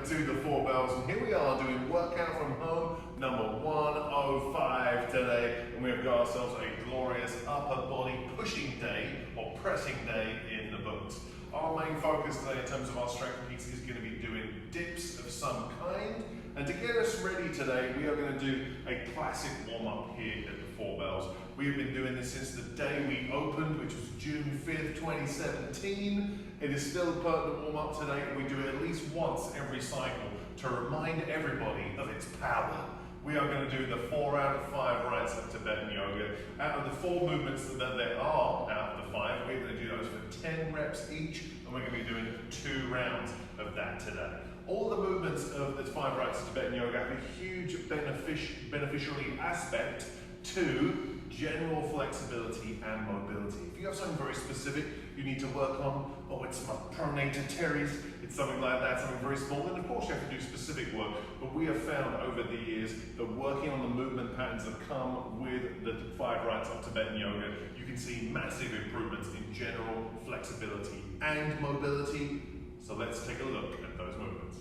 to the 4 bells, and here we are doing workout from home number 105 today, and we have got ourselves a glorious upper body pushing day or pressing day in the books. Our main focus today in terms of our strength piece is going to be doing dips of some kind, and to get us ready today we are going to do a classic warm-up here at the 4 bells. We have been doing this since the day we opened, which was June 5th, 2017. It is still a pertinent warm-up today, and we do it at least once every cycle to remind everybody of its power. We are going to do the 4 out of 5 rights of Tibetan yoga. Out of the 4 movements that there are out of the 5, we're going to do those for 10 reps each, and we're going to be doing 2 rounds of that today. All the movements of the 5 rights of Tibetan yoga have a huge beneficially aspect to general flexibility and mobility. If you have something very specific you need to work on, it's my pronator teres, it's something like that, something very small, then of course you have to do specific work. But we have found over the years that working on the movement patterns that come with the 5 rights of Tibetan yoga, you can see massive improvements in general flexibility and mobility. So let's take a look at those movements.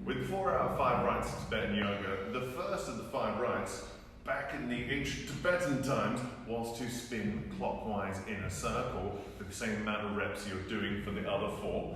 With 4 out of 5 rights of Tibetan yoga, the first of the 5 rights back in the ancient Tibetan times was to spin clockwise in a circle for the same amount of reps you're doing for the other 4.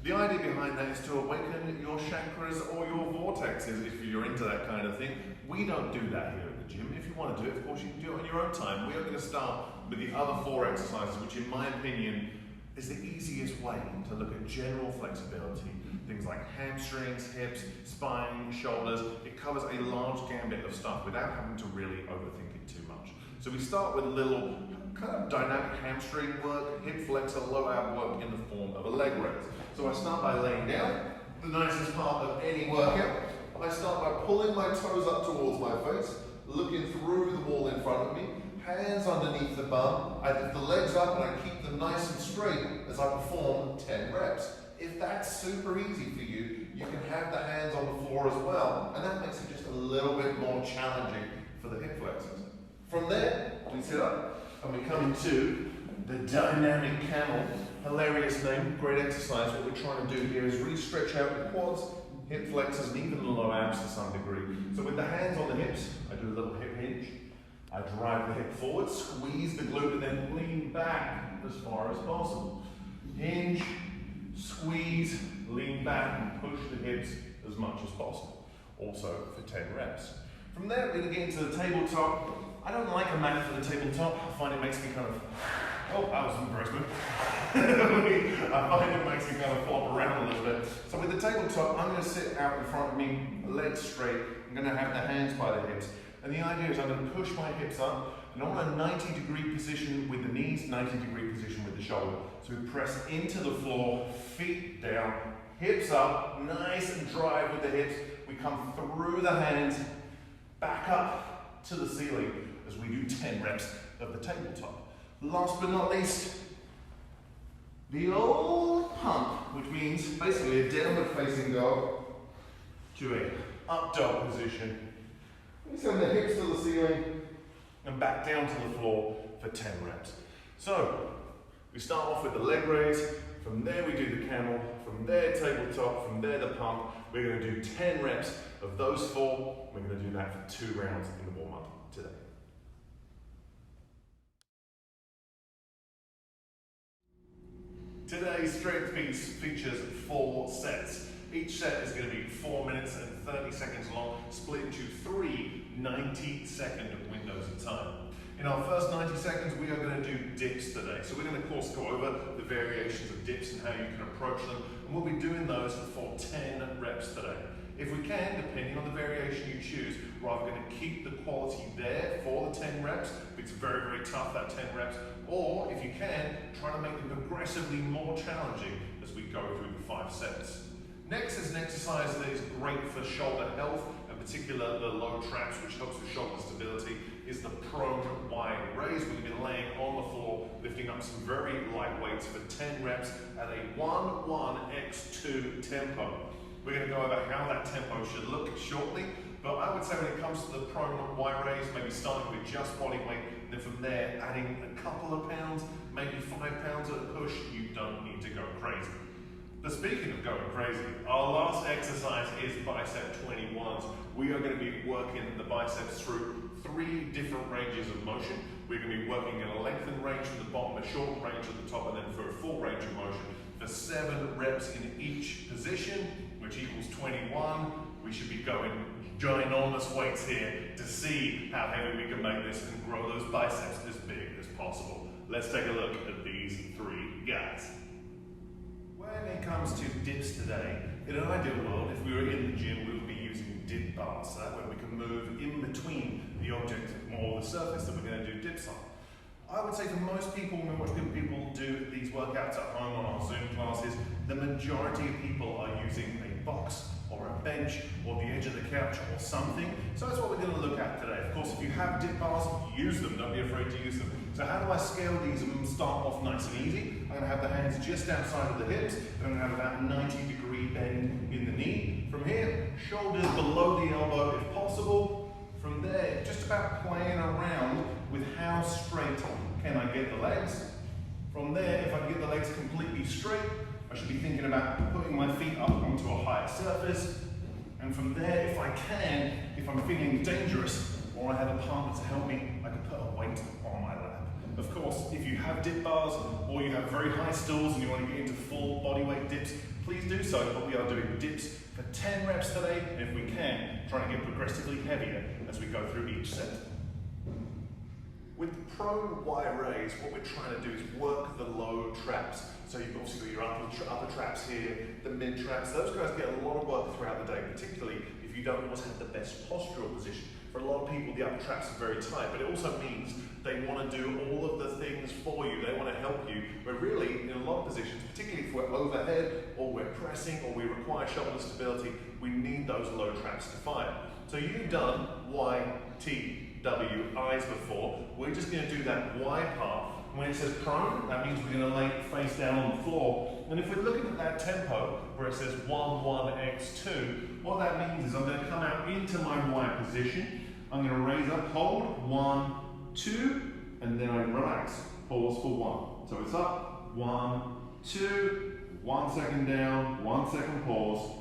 The idea behind that is to awaken your chakras or your vortexes if you're into that kind of thing. We don't do that here at the gym. If you want to do it, of course you can do it on your own time. We are going to start with the other 4 exercises, which in my opinion is the easiest way to look at general flexibility. Things like hamstrings, hips, spine, shoulders. It covers a large gambit of stuff without having to really overthink it too much. So we start with a little kind of dynamic hamstring work, hip flexor, low ab work in the form of a leg raise. So I start by laying down, the nicest part of any workout. I start by pulling my toes up towards my face, looking through the wall in front of me, hands underneath the bum. I lift the legs up and I keep them nice and straight as I perform 10 reps. If that's super easy for you, you can have the hands on the floor as well, and that makes it just a little bit more challenging for the hip flexors. From there, we sit up and we come into the dynamic camel. Hilarious name, great exercise. What we're trying to do here is really stretch out the quads, hip flexors, and even the low abs to some degree. So with the hands on the hips, I do a little hip hinge. I drive the hip forward, squeeze the glute, and then lean back as far as possible. Hinge, squeeze, lean back, and push the hips as much as possible. Also for 10 reps. From there, we're going to get into the tabletop. I don't like a mat for the tabletop. I find it makes me kind of, that was very smooth. I find it makes me kind of flop around a little bit. So with the tabletop, I'm going to sit out in front of me, legs straight. I'm going to have the hands by the hips. And the idea is I'm going to push my hips up, and on a 90-degree position with the knees, 90-degree position with the shoulder. So we press into the floor, feet down, hips up, nice and drive with the hips. We come through the hands, back up to the ceiling as we do 10 reps of the tabletop. Last but not least, the old pump, which means basically a downward facing dog to a up dog position. We send the hips to the ceiling and back down to the floor for 10 reps. So we start off with the leg raise, from there we do the camel, from there tabletop, from there the pump. We're going to do 10 reps of those 4. We're going to do that for 2 rounds in the warm-up today. Today's strength piece features 4 sets. Each set is going to be 4 minutes and 30 seconds long, split into 3 90-second windows of time. In our first 90 seconds, we are going to do dips today. So we're going to, of course, go over the variations of dips and how you can approach them. And we'll be doing those for 10 reps today. If we can, depending on the variation you choose, we're either going to keep the quality there for the 10 reps, if it's very, very tough, that 10 reps, or if you can, try to make them progressively more challenging as we go through the 5 sets. Next is an exercise that is great for shoulder health, in particular the low traps, which helps with shoulder stability, is the prone wide raise. We've been laying on the floor, lifting up some very light weights for 10 reps at a 1-1x2 tempo. We're going to go over how that tempo should look shortly, but I would say when it comes to the prone wide raise, maybe starting with just body weight, and then from there adding a couple of pounds, maybe 5 pounds at a push. You don't need to go crazy. But speaking of going crazy, our last exercise is bicep 21s. We are going to be working the biceps through 3 different ranges of motion. We're going to be working in a lengthened range from the bottom, a short range at the top, and then for a full range of motion for 7 reps in each position, which equals 21. We should be going ginormous weights here to see how heavy we can make this and grow those biceps as big as possible. Let's take a look at these 3 guys. When it comes to dips today, in an ideal world, if we were in the gym, we would be using dip bars, so that way we can move in between the object or the surface that we're going to do dips on. I would say for most people, when we watch people do these workouts at home on our Zoom classes, the majority of people are using a box or a bench or the edge of the couch or something. So that's what we're going to look at today. Of course, if you have dip bars, use them. Don't be afraid to use them. So how do I scale these and start off nice and easy? I'm going to have the hands just outside of the hips. I'm going to have about 90-degree bend in the knee. From here, shoulders below the elbow if possible. From there, just about playing around with how straight can I get the legs. From there, if I can get the legs completely straight, I should be thinking about putting my feet up onto a higher surface. And from there, if I can, if I'm feeling dangerous or I have a partner to help me, I can put a weight on my lap. Of course, if you have dip bars or you have very high stools and you want to get into full body weight dips, please do so, but we are doing dips for 10 reps today, and if we can, trying to get progressively heavier as we go through each set. With the prone Y raise, what we're trying to do is work the low traps. So you've obviously got your upper traps here, the mid traps. Those guys get a lot of work throughout the day, particularly if you don't always have the best postural position. For a lot of people, the upper traps are very tight, but it also means they want to do all of the things for you. They want to help you. But really, in a lot of positions, particularly if we're overhead or we're pressing or we require shoulder stability, we need those low traps to fire. So you've done Y, T, W, I's before. We're just going to do that Y part. When it says prone, that means we're going to lay face down on the floor. And if we're looking at that tempo, where it says 1, 1, X, 2, what that means is I'm going to come out into my Y position. I'm going to raise up, hold, 1, 2, and then I relax, pause for 1. So it's up, 1, 2, 1 second down, 1 second pause,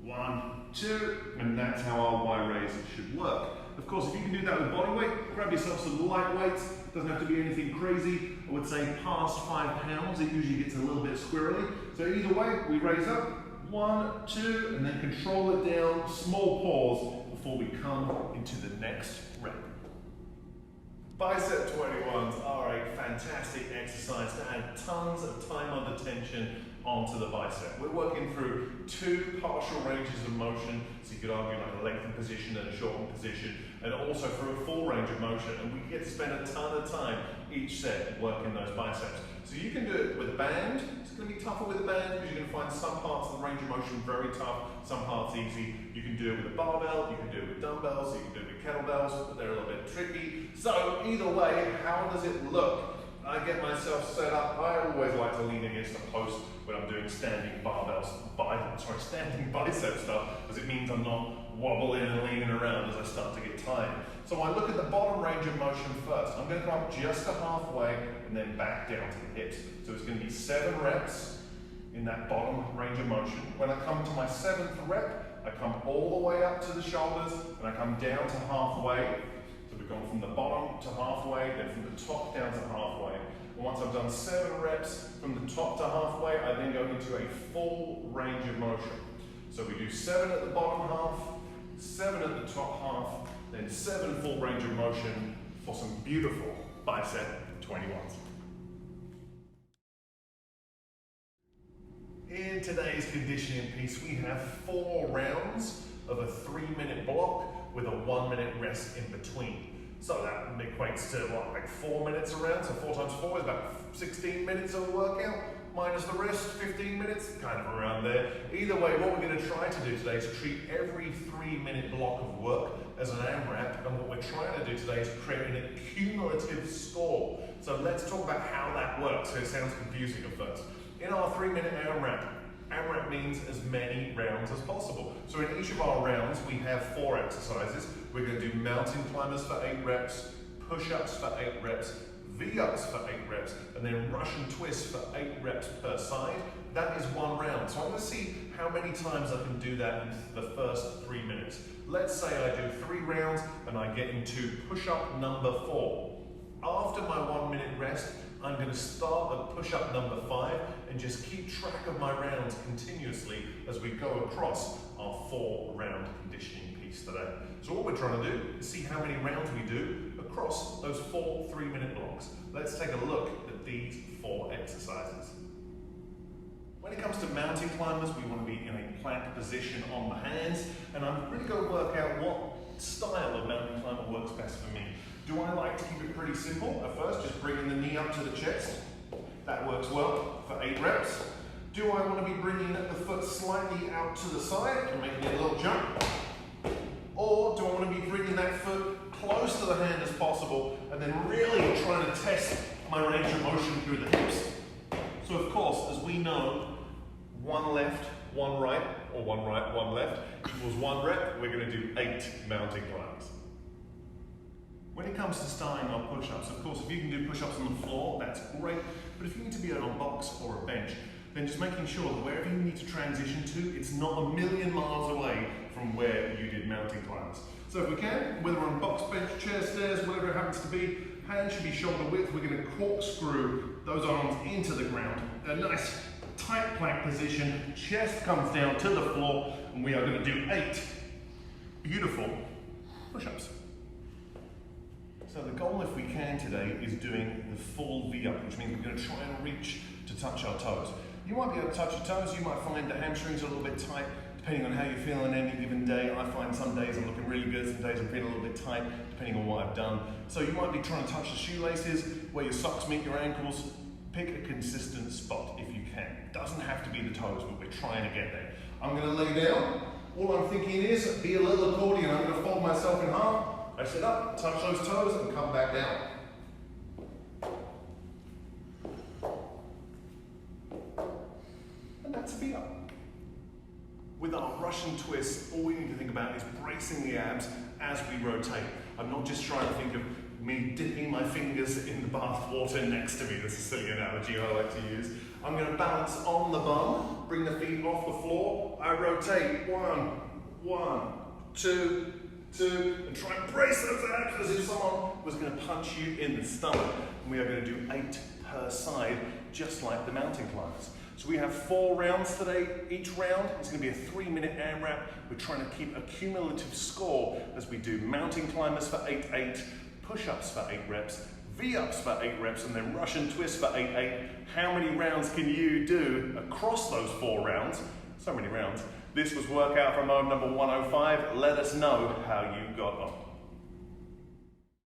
1, 2, and that's how our Y raise should work. Of course, if you can do that with body weight, grab yourself some light weights. Doesn't have to be anything crazy. I would say past 5 pounds, it usually gets a little bit squirrely. So either way, we raise up, 1, 2, and then control it down, small pause before we come into the next rep. Bicep 21s are a fantastic exercise to add tons of time under tension onto the bicep. We're working through 2 partial ranges of motion, so you could argue like a lengthened position and a shortened position, and also for a full range of motion, and we get to spend a ton of time each set working those biceps. So you can do it with a band. It's going to be tougher with a band because you're going to find some parts of the range of motion very tough, some parts easy. You can do it with a barbell, you can do it with dumbbells, you can do it with kettlebells, but they're a little bit tricky. So either way, how does it look? I get myself set up. I always like to lean against a post when I'm doing standing bicep stuff, because it means I'm not wobbling and leaning around as I start to get tired. So I look at the bottom range of motion first. I'm going to come up just to halfway and then back down to the hips. So it's going to be 7 reps in that bottom range of motion. When I come to my 7th rep, I come all the way up to the shoulders and I come down to halfway. So we've gone from the bottom to halfway, then from the top down to halfway. And once I've done 7 reps from the top to halfway, I then go into a full range of motion. So we do 7 at the bottom half, 7 at the top half, then 7 full range of motion for some beautiful bicep 21s. In today's conditioning piece, we have 4 rounds of a 3-minute block with a 1-minute rest in between. So that equates to what, like 4 minutes around, so 4 times 4 is about 16 minutes of a workout, minus the rest, 15 minutes, kind of around there. Either way, what we're going to try to do today is treat every 3-minute block of work as an AMRAP, and what we're trying to do today is create an accumulative score. So let's talk about how that works, so it sounds confusing at first. In our 3-minute AMRAP means as many rounds as possible. So in each of our rounds, we have 4 exercises. We're going to do mountain climbers for 8 reps, push-ups for 8 reps, V-ups for 8 reps, and then Russian twists for 8 reps per side. That is 1 round. So I'm going to see how many times I can do that in the first 3 minutes. Let's say I do 3 rounds and I get into push-up number 4. After my 1 minute rest, I'm going to start at push-up number 5 and just keep track of my rounds continuously as we go across our 4-round conditioning piece today. So what we're trying to do is see how many rounds we do across those 4 3-minute blocks. Let's take a look at these 4 exercises. When it comes to mountain climbers, we want to be in a plank position on the hands, and I'm really going to work out what style of mountain climber works best for me. Do I like to keep it pretty simple at first, just bringing the knee up to the chest? That works well for 8 reps. Do I want to be bringing the foot slightly out to the side and making a little jump? Or do I want to be bringing that foot close to the hand as possible and then really trying to test my range of motion through the hips? So of course, as we know, 1 left, 1 right, or 1 right, 1 left equals 1 rep. We're going to do 8 mountain climbs. When it comes to starting our push-ups, of course, if you can do push-ups on the floor, that's great. But if you need to be on a box or a bench, then just making sure that wherever you need to transition to, it's not a million miles away from where you did mountain climbs. So if we can, whether on box, bench, chair, stairs, whatever it happens to be, hands should be shoulder width. We're going to corkscrew those arms into the ground. A nice tight plank position, chest comes down to the floor, and we are going to do 8 beautiful push-ups. So the goal, if we can today, is doing the full V-up, which means we're going to try and reach to touch our toes. You might be able to touch your toes, you might find the hamstrings are a little bit tight, depending on how you're feeling any given day. I find some days I'm looking really good, some days I'm feeling a little bit tight, depending on what I've done. So you might be trying to touch the shoelaces, where your socks meet your ankles. Pick a consistent spot if you can. Doesn't have to be the toes, but we're trying to get there. I'm going to lay down. All I'm thinking is, be a little accordion. I'm going to fold myself in half. I sit up, touch those toes, and come back down. And that's a V-up. With our Russian twist, all we need to think about is bracing the abs as we rotate. I'm not just trying to think of me dipping my fingers in the bath water next to me. That's a silly analogy I like to use. I'm going to balance on the bum, bring the feet off the floor. I rotate, 1, 2, 2, and try and brace those abs as if someone was going to punch you in the stomach. And we are going to do 8 per side, just like the mountain climbers. So we have 4 rounds today. Each round is going to be a 3-minute AMRAP. We're trying to keep a cumulative score as we do mountain climbers for 8-8, push-ups for 8 reps, V-ups for 8 reps, and then Russian twists for 8-8. How many rounds can you do across those 4 rounds? So many rounds. This was workout from home number 105. Let us know how you got on.